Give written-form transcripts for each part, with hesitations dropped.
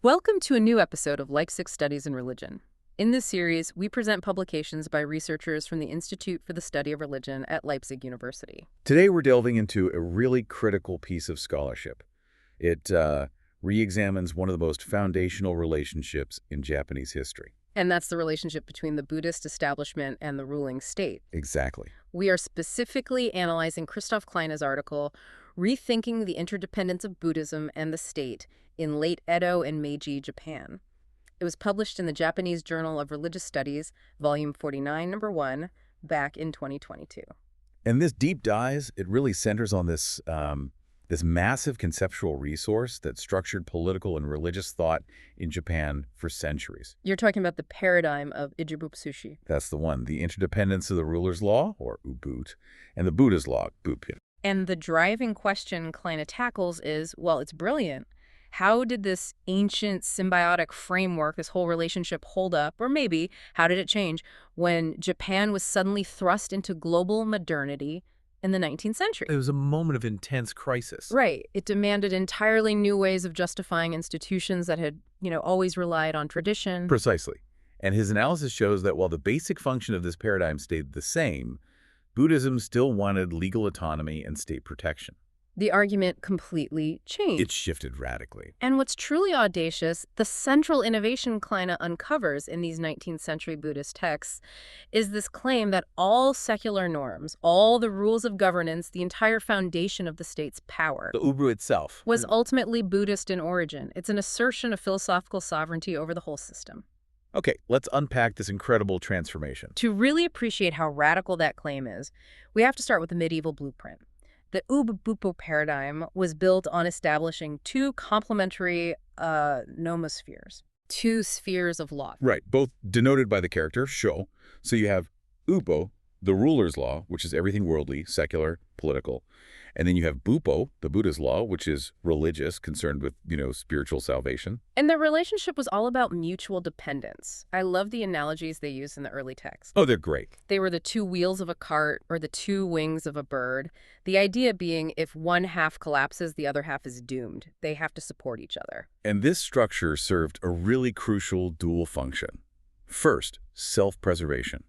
Welcome to a new episode of Leipzig Studies in Religion. In this series, we present publications by researchers from the Institute for the Study of Religion at Leipzig University. Today we're delving into a really critical piece of scholarship. It re-examines one of the most foundational relationships in Japanese history. And that's the relationship between the Buddhist establishment and the ruling state. Exactly. We are specifically analyzing Christoph Kleine's article, Rethinking the Interdependence of Buddhism and the State in Late Edo and Meiji Japan. It was published in the Japanese Journal of Religious Studies, Volume 49, Number 1, back in 2022. And this deep dive, it really centers on this massive conceptual resource that structured political and religious thought in Japan for centuries. You're talking about the paradigm of Ijibutsushi. That's the one, the interdependence of the ruler's law, or Ubud, and the Buddha's law, Buppin. And the driving question Kleine tackles is, well, it's brilliant. How did this ancient symbiotic framework, this whole relationship, hold up? Or maybe, how did it change when Japan was suddenly thrust into global modernity in the 19th century? It was a moment of intense crisis. Right. It demanded entirely new ways of justifying institutions that had, always relied on tradition. Precisely. And his analysis shows that while the basic function of this paradigm stayed the same, Buddhism still wanted legal autonomy and state protection. The argument completely changed. It shifted radically. And what's truly audacious, the central innovation Kleine uncovers in these 19th century Buddhist texts is this claim that all secular norms, all the rules of governance, the entire foundation of the state's power, The Ubud itself was ultimately Buddhist in origin. It's an assertion of philosophical sovereignty over the whole system. Okay, let's unpack this incredible transformation. To really appreciate how radical that claim is, we have to start with the medieval blueprint. The Ubud paradigm was built on establishing two complementary nomospheres, two spheres of law. Right, both denoted by the character sho. So you have Ubo, the ruler's law, which is everything worldly, secular, political. And then you have Buppo, the Buddha's law, which is religious, concerned with, spiritual salvation. And their relationship was all about mutual dependence. I love the analogies they used in the early text. Oh, they're great. They were the two wheels of a cart or the two wings of a bird. The idea being if one half collapses, the other half is doomed. They have to support each other. And this structure served a really crucial dual function. First, self-preservation.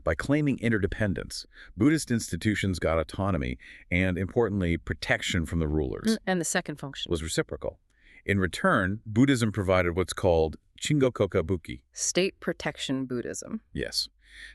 By claiming interdependence, Buddhist institutions got autonomy and, importantly, protection from the rulers. And the second function Was reciprocal. In return, Buddhism provided what's called Chingokokabuki. state protection Buddhism. Yes.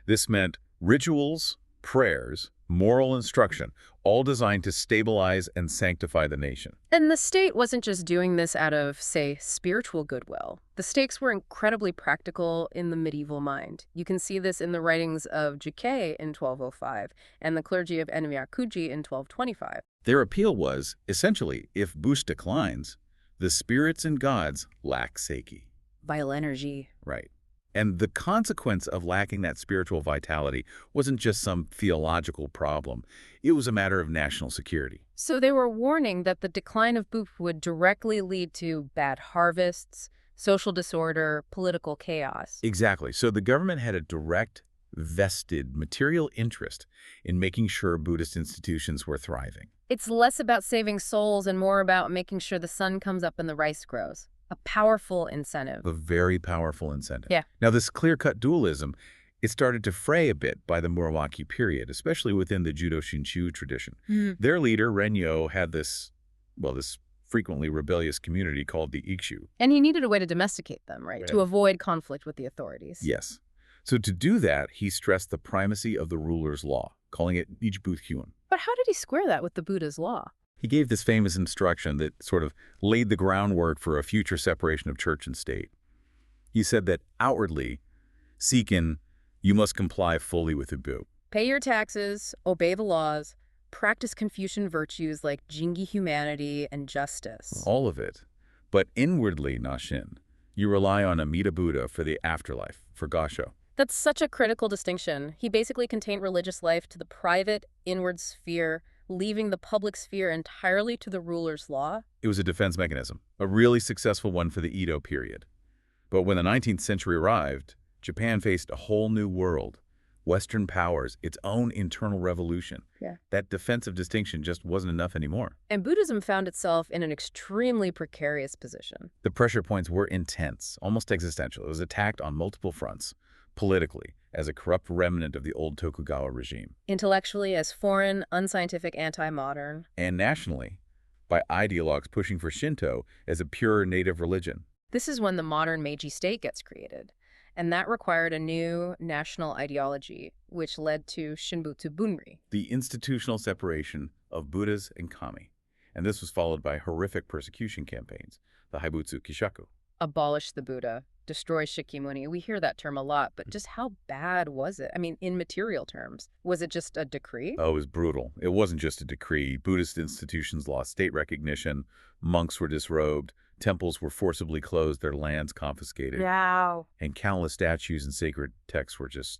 This meant rituals, prayers, moral instruction, all designed to stabilize and sanctify the nation. And the state wasn't just doing this out of, say, spiritual goodwill. The stakes were incredibly practical in the medieval mind. You can see this in the writings of Jukei in 1205 and the clergy of Enmyakuji in 1225. Their appeal was, essentially, if Buddha declines, the spirits and gods lack seiki. Vital energy. Right. And the consequence of lacking that spiritual vitality wasn't just some theological problem. It was a matter of national security. So they were warning that the decline of Buddha would directly lead to bad harvests, social disorder, political chaos. Exactly. So the government had a direct, vested material interest in making sure Buddhist institutions were thriving. It's less about saving souls and more about making sure the sun comes up and the rice grows. A powerful incentive. A very powerful incentive. Yeah. Now, this clear-cut dualism, it started to fray a bit by the Murawaki period, especially within the Judo Shinshu tradition. Their leader, Renyo, had this frequently rebellious community called the Ikshu. And he needed a way to domesticate them, right? To avoid conflict with the authorities. Yes. So to do that, he stressed the primacy of the ruler's law, calling it Ijibutsukyun. But how did he square that with the Buddha's law? He gave this famous instruction that sort of laid the groundwork for a future separation of church and state. He said that outwardly, Seikin, you must comply fully with Ubud. Pay your taxes, obey the laws, practice Confucian virtues like Jingi humanity and justice. All of it. But inwardly, Nashin, you rely on Amida Buddha for the afterlife, for Gasho. That's such a critical distinction. He basically contained religious life to the private, inward sphere, leaving the public sphere entirely to the ruler's law. It was a defense mechanism, a really successful one for the Edo period. But when the 19th century arrived, Japan faced a whole new world. Western powers, its own internal revolution. Yeah. That defensive distinction just wasn't enough anymore. And Buddhism found itself in an extremely precarious position. The pressure points were intense, almost existential. It was attacked on multiple fronts, politically, as a corrupt remnant of the old Tokugawa regime, Intellectually, as foreign, unscientific, anti-modern. and nationally, by ideologues pushing for Shinto as a pure native religion. This is when the modern Meiji state gets created. And that required a new national ideology, which led to Shinbutsu Bunri. The institutional separation of Buddhas and kami. And this was followed by horrific persecution campaigns, the Haibutsu Kishaku. Abolish the Buddha, destroy Shakyamuni. We hear that term a lot, but just how bad was it? I mean, in material terms, was it just a decree? Oh, it was brutal. It wasn't just a decree. Buddhist institutions lost state recognition, monks were disrobed, temples were forcibly closed, their lands confiscated, Wow. and countless statues and sacred texts were just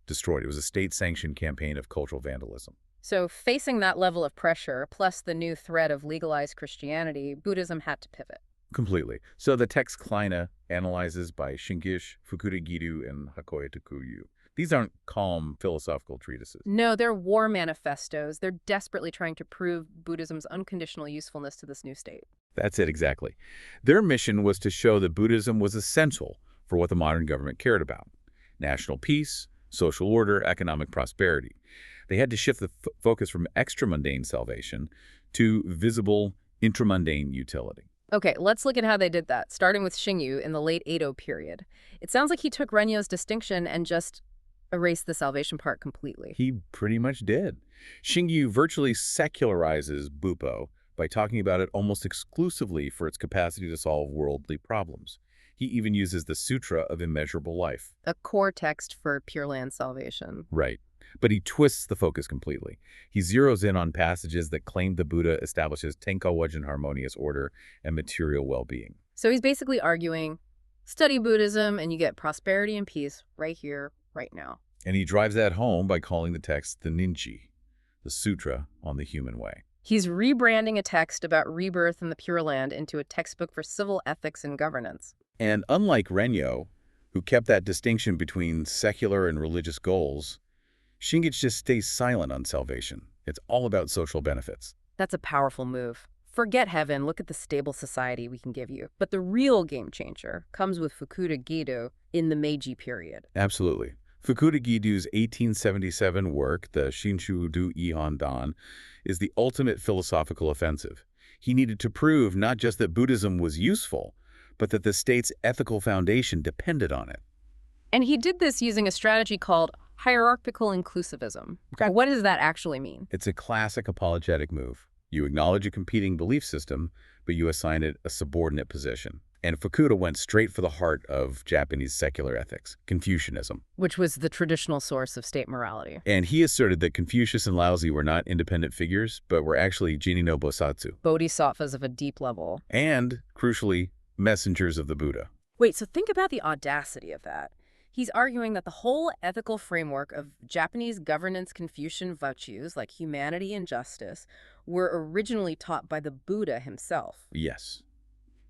destroyed. It was a state-sanctioned campaign of cultural vandalism. So facing that level of pressure, plus the new threat of legalized Christianity, Buddhism had to pivot. Completely. So the text Kleine analyzes by Shingish, Fukuda Gidu, and Hakoya Tokuyu. These aren't calm philosophical treatises. No, they're war manifestos. They're desperately trying to prove Buddhism's unconditional usefulness to this new state. That's it, exactly. Their mission was to show that Buddhism was essential for what the modern government cared about: national peace, social order, economic prosperity. They had to shift the focus from extramundane salvation to visible intramundane utility. Okay, let's look at how they did that, starting with Xingyu in the late Edo period. It sounds like he took Renyo's distinction and just erased the salvation part completely. He pretty much did. Xingyu virtually secularizes Bupo by talking about it almost exclusively for its capacity to solve worldly problems. He even uses the Sutra of Immeasurable Life. A core text for Pure Land salvation. Right. But he twists the focus completely. He zeroes in on passages that claim the Buddha establishes Tenka Wajin harmonious order and material well-being. So he's basically arguing, study Buddhism and you get prosperity and peace right here, right now. And he drives that home by calling the text the Ninchi, the Sutra on the Human Way. He's rebranding a text about rebirth in the Pure Land into a textbook for civil ethics and governance. And unlike Renyo, who kept that distinction between secular and religious goals, Shingish just stays silent on salvation. It's all about social benefits. That's a powerful move. Forget heaven, look at the stable society we can give you. But the real game changer comes with Fukuda Gido in the Meiji period. Absolutely. Fukuda Gidu's 1877 work, the Shinshu-du Ihon Dan, is the ultimate philosophical offensive. He needed to prove not just that Buddhism was useful, but that the state's ethical foundation depended on it. And he did this using a strategy called hierarchical inclusivism. Okay. What does that actually mean? It's a classic apologetic move. You acknowledge a competing belief system, but you assign it a subordinate position. And Fukuda went straight for the heart of Japanese secular ethics, Confucianism. Which was the traditional source of state morality. And he asserted that Confucius and Laozi were not independent figures, but were actually Jini no Bosatsu. Bodhisattvas of a deep level. And, crucially, messengers of the Buddha. Wait, so think about the audacity of that. He's arguing that the whole ethical framework of Japanese governance Confucian virtues, like humanity and justice, were originally taught by the Buddha himself. Yes.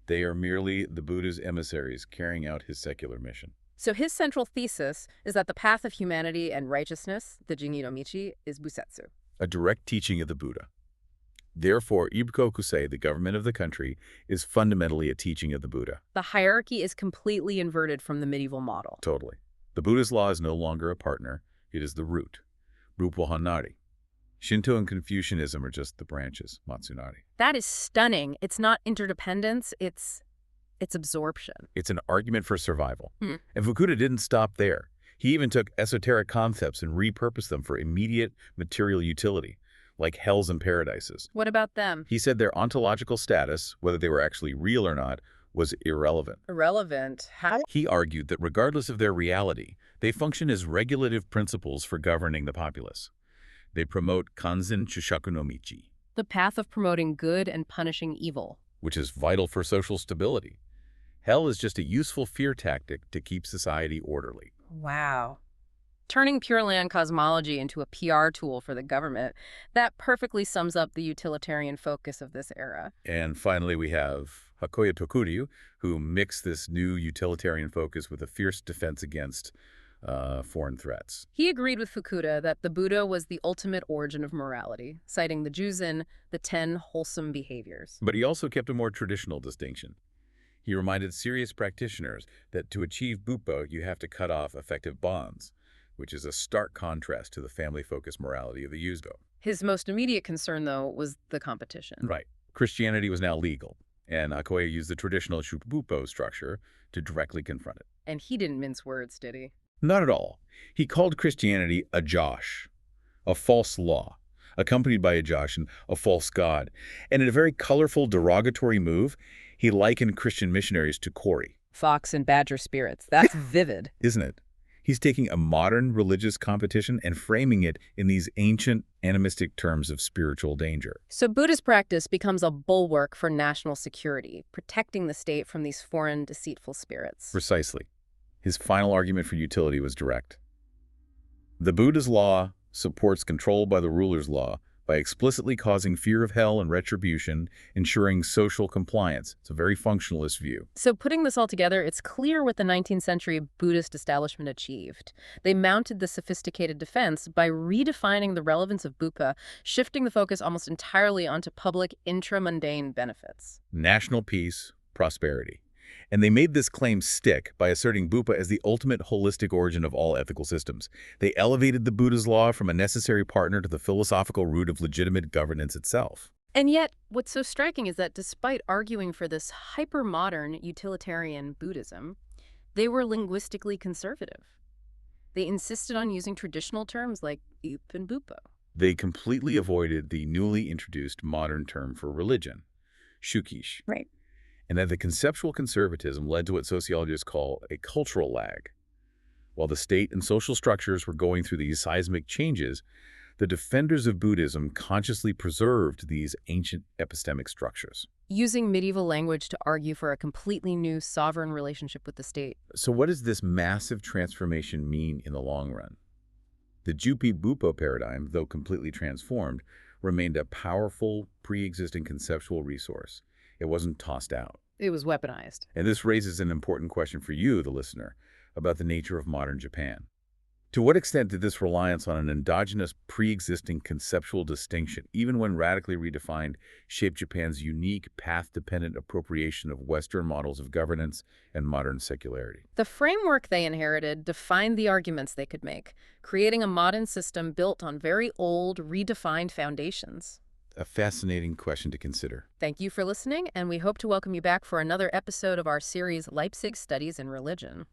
They are merely the Buddha's emissaries carrying out his secular mission. So his central thesis is that the path of humanity and righteousness, the Jingi no Michi, is Busetsu. A direct teaching of the Buddha. Therefore, Ibukokusei, the government of the country, is fundamentally a teaching of the Buddha. The hierarchy is completely inverted from the medieval model. Totally. The Buddha's law is no longer a partner. It is the root. Rupo Hanari. Shinto and Confucianism are just the branches, Matsunari. That is stunning. It's not interdependence, it's absorption. It's an argument for survival. Hmm. And Fukuda didn't stop there. He even took esoteric concepts and repurposed them for immediate material utility, like hells and paradises. What about them? He said their ontological status, whether they were actually real or not, was irrelevant. Irrelevant. How? He argued that regardless of their reality, they function as regulative principles for governing the populace. They promote kanzen chushaku no michi, The path of promoting good and punishing evil. which is vital for social stability. Hell is just a useful fear tactic to keep society orderly. Wow. Turning Pure Land cosmology into a PR tool for the government, that perfectly sums up the utilitarian focus of this era. And finally, we have Hakoya Tokuryu, who mixed this new utilitarian focus with a fierce defense against foreign threats. He agreed with Fukuda that the Buddha was the ultimate origin of morality, citing the Juzin, the 10 wholesome behaviors. But he also kept a more traditional distinction. He reminded serious practitioners that to achieve Bupa, you have to cut off affective bonds, which is a stark contrast to the family-focused morality of the Yuzdo. His most immediate concern, though, was the competition. Right. Christianity was now legal, and Akoya used the traditional Shubupo structure to directly confront it. And he didn't mince words, did he? Not at all. He called Christianity a Josh, a false law, accompanied by a Josh and a false god. And in a very colorful, derogatory move, he likened Christian missionaries to Kori. Fox and badger spirits. That's vivid. Isn't it? He's taking a modern religious competition and framing it in these ancient, animistic terms of spiritual danger. So Buddhist practice becomes a bulwark for national security, protecting the state from these foreign, deceitful spirits. Precisely. His final argument for utility was direct. The Buddha's law supports control by the ruler's law by explicitly causing fear of hell and retribution, ensuring social compliance. It's a very functionalist view. So putting this all together, it's clear what the 19th century Buddhist establishment achieved. They mounted the sophisticated defense by redefining the relevance of Bupa, shifting the focus almost entirely onto public intramundane benefits. National peace, prosperity. And they made this claim stick by asserting Bupa as the ultimate holistic origin of all ethical systems. They elevated the Buddha's law from a necessary partner to the philosophical root of legitimate governance itself. And yet, what's so striking is that despite arguing for this hyper-modern utilitarian Buddhism, they were linguistically conservative. They insisted on using traditional terms like up and bupo. They completely avoided the newly introduced modern term for religion, shukish. Right. And that the conceptual conservatism led to what sociologists call a cultural lag. While the state and social structures were going through these seismic changes, the defenders of Buddhism consciously preserved these ancient epistemic structures. Using medieval language to argue for a completely new sovereign relationship with the state. So what does this massive transformation mean in the long run? The Jupi Bupo paradigm, though completely transformed, remained a powerful, pre-existing conceptual resource. It wasn't tossed out. It was weaponized. And this raises an important question for you, the listener, about the nature of modern Japan. To what extent did this reliance on an endogenous, pre-existing conceptual distinction, even when radically redefined, shape Japan's unique, path-dependent appropriation of Western models of governance and modern secularity? The framework they inherited defined the arguments they could make, creating a modern system built on very old, redefined foundations. A fascinating question to consider. Thank you for listening, and we hope to welcome you back for another episode of our series, Leipzig Studies in Religion.